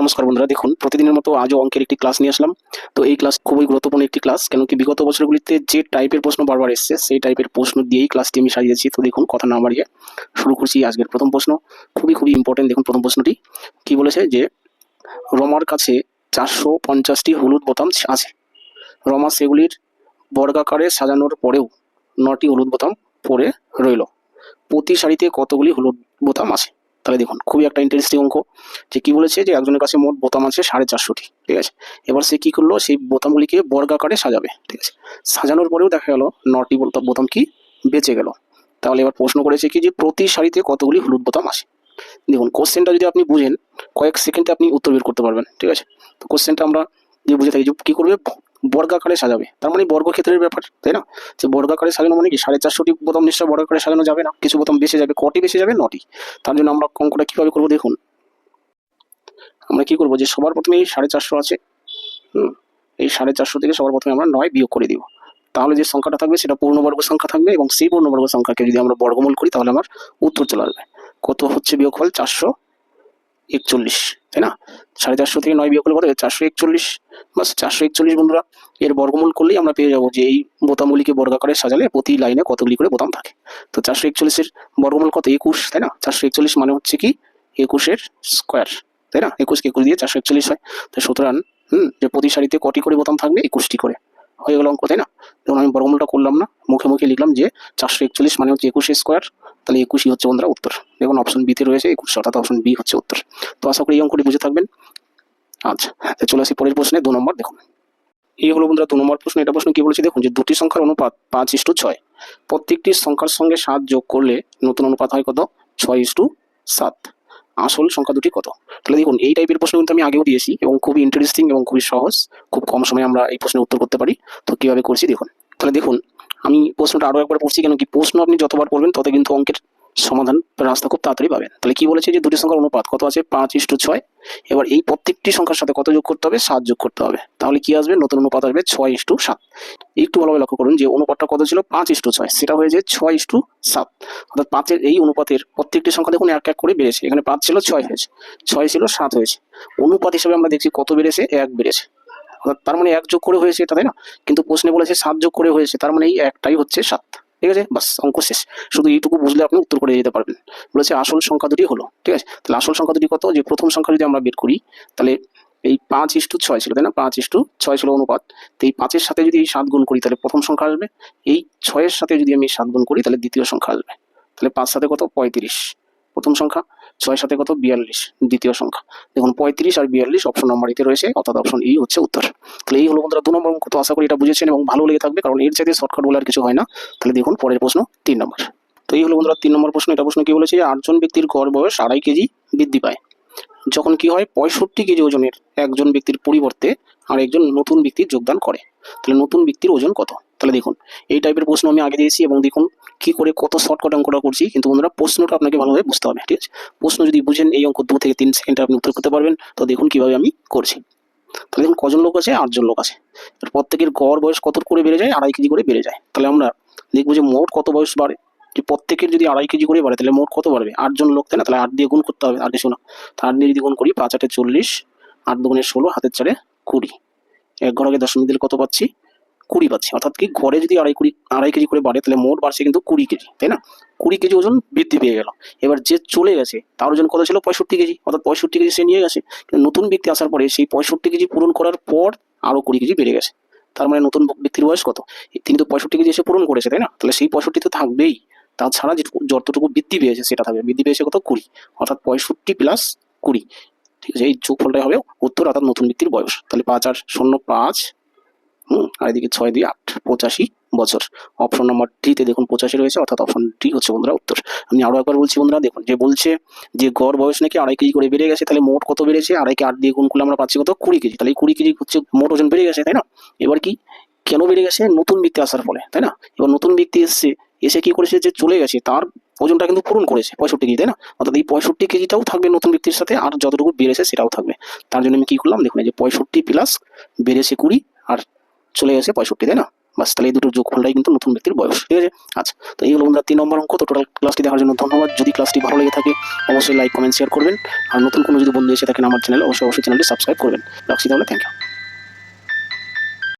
নমস্কার বন্ধুরা, দেখুন প্রতিদিনের মতো আজও অঙ্কের একটি ক্লাস নিয়ে আসলাম। তো এই ক্লাস খুবই গুরুত্বপূর্ণ একটি ক্লাস, কেন কি বিগত বছরগুলিতে যে টাইপের প্রশ্ন বারবার এসেছে সেই টাইপের প্রশ্ন দিয়েই ক্লাসটি আমি সাজিয়েছি। তো দেখুন, কথা না বাড়িয়ে শুরু করছি আজকের প্রথম প্রশ্ন। খুবই খুবই ইম্পর্টেন্ট। দেখুন প্রথম প্রশ্নটি কি বলেছে, যে রমার কাছে 450টি হলুদ বোতাম আছে। রমা সেগুলির বর্গাকারে সাজানোর পরেও 9টি হলুদ বোতাম পড়ে রইল। প্রতি সারিতে কতগুলি হলুদ বোতাম আছে? তাহলে দেখুন, খুবই একটা ইন্টারেস্টিং অঙ্ক। যে কি বলেছে, যে একজনের কাছে মোট বোতাম আছে 450টি, ঠিক আছে। এবার সে কি করলো, সেই বোতামগুলিকে বর্গাকারে সাজাবে, ঠিক আছে। সাজানোর পরেও দেখা গেল 9টি বোতাম কি বেঁচে গেল। তাহলে এবার প্রশ্ন করেছে কি, যে প্রতি সারিতে কতগুলি হলুদ বোতাম আছে। দেখুন, কোশ্চেনটা যদি আপনি বুঝেন, কয়েক সেকেন্ডে আপনি উত্তর বের করতে পারবেন, ঠিক আছে। তো কোশ্চেনটা আমরা যে বুঝে থাকি, যে কি করবে, বর্গাকারে সাজাবে, তার মানে বর্গক্ষেত্রের ব্যাপার, তাই না। যে বর্গাকারে সাজানো মানে কি, 450টি বোতাম নিশ্চয় বর্গাকারে সাজানো যাবে না, কিছু বোতাম বেঁচে যাবে। কটি বেঁচে যাবে? 9টি। তার জন্য আমরা অঙ্কটা কিভাবে করবো, দেখুন আমরা কি করবো, যে সবার প্রথমে এই 450 আছে, এই 450 থেকে সবার প্রথমে আমরা 9 বিয়োগ করে দিব। তাহলে যে সংখ্যাটা থাকবে সেটা পূর্ণবর্গ সংখ্যা থাকবে, এবং সেই পূর্ণবর্গ সংখ্যাকে যদি আমরা বর্গমূল করি তাহলে আমার উত্তর চলে আসবে। কত হচ্ছে বিয়োগফল? 441, তাই না। 450 থেকে 9 বিয়োগ করলে কত? 441। বাস 441 বন্ধুরা, এর বর্গমূল করলেই আমরা পেয়ে যাবো যে এই বোতামগুলিকে বর্গাকারে সাজালে প্রতি লাইনে কতগুলি করে বোতাম থাকে। তো 441-এর বর্গমূল কত? 21, তাই না। 441 মানে হচ্ছে কি 21-এর স্কোয়ার, তাই না। 21কে 21 দিয়ে 441 হয়। তো সুতরাং যে প্রতি সারিতে কটি করে বোতাম থাকবে? 21টি করে। হয়ে গেল অঙ্ক, তাই না। যেমন আমি বর্গমূলটা করলাম না, মুখে মুখে লিখলাম যে 441 মানে হচ্ছে 21 স্কোয়ার। তাহলে 21ই হচ্ছে বন্ধুরা উত্তর। দেখুন অপশন বিতে রয়েছে 21, অর্থাৎ অপশন বি হচ্ছে উত্তর। তো আশা করি এই অঙ্কটি বুঝে থাকবেন। আচ্ছা, চলে আসি পরের প্রশ্নে, 2 নম্বর। দেখুন এই হলো বন্ধুরা 2 নম্বর প্রশ্ন। এটা প্রশ্ন কি বলেছে, দেখুন যে দুটি সংখ্যার অনুপাত 5:6, প্রত্যেকটি সংখ্যার সঙ্গে 7 যোগ করলে নতুন অনুপাত হয় কত? 6:7। আসল সংখ্যা দুটি কত? তাহলে দেখুন, এই টাইপের প্রশ্ন কিন্তু আমি আগেও দিয়েছি, এবং খুবই ইন্টারেস্টিং এবং খুবই সহজ। খুব কম সময়ে আমরা এই প্রশ্নের উত্তর করতে পারি। তো কিভাবে করছি দেখুন। তাহলে দেখুন, আমি প্রশ্নটা আরো একবার পড়ছি, কেন কি প্রশ্ন আপনি যতবার পড়বেন তত কিন্তু অঙ্কের সমাধান রাস্তা খুব তাড়াতাড়ি পাবেন। তাহলে কি বলেছে, যে দুটি সংখ্যার অনুপাত কত আছে? 5:6। এবার এই প্রত্যেকটি সংখ্যার সাথে কত যোগ করতে হবে? 7 যোগ করতে হবে। তাহলে কি আসবে? নতুন অনুপাত আসবে 6:7। একটু ভালোভাবে লক্ষ্য করুন, যে অনুপাতটা কত ছিল? 5:6, সেটা হয়ে যায় 6:7। অর্থাৎ 5-এর এই অনুপাতের প্রত্যেকটি সংখ্যা দেখুন এক এক করে বেড়েছে। এখানে 5 ছিল, 6 হয়েছে, 6 ছিল, 7 হয়েছে। অনুপাত হিসেবে আমরা দেখছি কত বেড়েছে? 1 বেড়েছে। অর্থাৎ তার মানে 1 যোগ করে হয়েছে এটা, তাই না। কিন্তু প্রশ্নে বলেছে 7 যোগ করে হয়েছে, তার মানে এই একটাই হচ্ছে 7। ঠিক আছে, বাস অঙ্ক শেষ। শুধু এইটুকু বুঝলে আপনি উত্তর করে যেতে পারবেন। বলেছে আসল সংখ্যা দুটি হলো, ঠিক আছে। তাহলে আসল সংখ্যা দুটি কত? যে প্রথম সংখ্যা যদি আমরা বের করি, তাহলে এই 5:6 ছিল, তাই না। 5:6 ছিল অনুপাত। তো এই 5-এর সাথে যদি এই 7 গুণ করি তাহলে প্রথম সংখ্যা আসবে। এই 6-এর সাথে যদি আমি 7 গুণ করি তাহলে দ্বিতীয় সংখ্যা আসবে। তাহলে 5 সাথে কত? 35 প্রথম সংখ্যা, 6 সাথে কত? 42 দ্বিতীয় সংখ্যা। দেখুন 35 আর 42 অপশন নাম্বার এতে রয়েছে, অর্থাৎ অপশন ই হচ্ছে উত্তর। তাহলে এই হলো বন্ধুরা 2 নম্বর অঙ্ক। তো আশা করি এটা বুঝেছেন এবং ভালো লেগে থাকবে, কারণ এর চাইতে শর্টকাট বলে আর কিছু হয় না। তাহলে দেখুন পরের প্রশ্ন 3 নম্বর। তো এই হলো বন্ধুরা 3 নম্বর প্রশ্ন। এটা প্রশ্ন কি বলেছে, 8 জন ব্যক্তির গড় বয়স 2.5 কেজি বৃদ্ধি পায় যখন কি হয় 65 কেজি ওজনের একজন ব্যক্তির পরিবর্তে আর একজন নতুন ব্যক্তি যোগদান করে। তাহলে নতুন ব্যক্তির ওজন কত? তাহলে দেখুন, এই টাইপের প্রশ্ন আমি আগে দিয়েছি, এবং দেখুন কি করে কত শর্টকাট অঙ্কটা করছি। কিন্তু বন্ধুরা প্রশ্নটা আপনাকে ভালোভাবে বুঝতে হবে, ঠিক আছে। প্রশ্ন যদি বুঝেন, এই অঙ্ক 2 থেকে 3 সেকেন্ডে আপনি উত্তর করতে পারবেন। তো দেখুন কিভাবে আমি করছি। তাহলে দেখুন কজন লোক আছে? 8 জন লোক আছে। প্রত্যেকের গড় বয়স কত করে বেড়ে যায়? 2.5 কেজি করে বেড়ে যায়। তাহলে আমরা দেখবো যে মোট কত বয়স বাড়ে। যে প্রত্যেকের যদি 2.5 কেজি করে বাড়ে তাহলে মোট কত বাড়বে? 8 জন লোক, তাই না। তাহলে 8 দিয়ে গুণ করতে হবে, 8 দিয়ে 16। 8 দিয়ে যদি গুণ করি, 5 × 8 = 40, 8 × 2 = 16, হাতের 4 = 20। এক ঘর আগে দশমিক দিলে কত পাচ্ছি? 20 পাচ্ছি। অর্থাৎ কি ঘরে যদি 2.5 কেজি করে বাড়ে তাহলে মোট বাড়ছে কিন্তু 20 কেজি, তাই না। 20 কেজি ওজন বৃদ্ধি পেয়ে গেল। এবার যে চলে গেছে তার ওজন কত ছিল? 65 কেজি। অর্থাৎ 65 কেজি সে নিয়ে গেছে। নতুন ব্যক্তি আসার পরে সেই 65 কেজি পূরণ করার পর আরো 20 কেজি বেড়ে গেছে। তার মানে নতুন ব্যক্তির বয়স কত? তিনি তো 65 কেজি এসে পূরণ করেছে, তাই না। তাহলে সেই 65 তো থাকবেই, তাছাড়া যতটুকু বৃদ্ধি পেয়েছে সেটা থাকবে। বৃদ্ধি পেয়েছে কত? 20। অর্থাৎ 65 + 20, ঠিক আছে। এই যোগফলটাই হবে উত্তর, অর্থাৎ নতুন ব্যক্তির বয়স। তাহলে 5 আর 0 5, আর এদিকে 6 দিয়ে 8, 85 বছর। অপশন নাম্বার ডিতে দেখুন 85 রয়েছে, অর্থাৎ অপশন ডি হচ্ছে বন্ধুরা উত্তর। আমি আরো একবার বলছি বন্ধুরা, দেখুন যে বলছে যে গড় বয়স নাকি 2.5 কেজি করে বেড়ে গেছে। তাহলে মোট কত বেড়েছে? 2.5 কে 8 দিয়ে গুণ করলে আমরা পাচ্ছি কত? 20 কেজি। তাহলে এই 20 কেজি হচ্ছে মোট ওজন বেড়ে গেছে, তাই না। এবার কি কেন বেড়ে গেছে? নতুন ব্যক্তি আসার ফলে, তাই না। এবার নতুন ব্যক্তি এসে কি করেছে, যে চলে গেছে তার ওজনটা কিন্তু পূরণ করেছে 65 কেজি, তাই না। অর্থাৎ এই 65 কেজিটাও থাকবে নতুন ব্যক্তির সাথে, আর যতটুকু বেড়েছে সেটাও থাকবে। তার জন্য আমি কি করলাম, দেখুন এই যে 65 প্লাস বেড়েছে 20 আর চলে গেছে 65, তাই না। বাস, তাহলে এই দুটোর যোগফলটাই কিন্তু নতুন ব্যক্তির বয়স। ঠিক আছে? আচ্ছা, তো এই হলো বন্ধুরা 3 নম্বর অঙ্ক। তো টোটাল ক্লাসটি দেখার জন্য ধন্যবাদ। যদি ক্লাসটি ভালো লেগে থাকে অবশ্যই লাইক, কমেন্ট, শেয়ার করবেন। আর নতুন কোনো যদি বন্ধু এসে থাকেন আমার চ্যানেলে, অবশ্যই চ্যানেলটি সাবস্ক্রাইব করবেন। রাখছি তাহলে, থ্যাংক ইউ।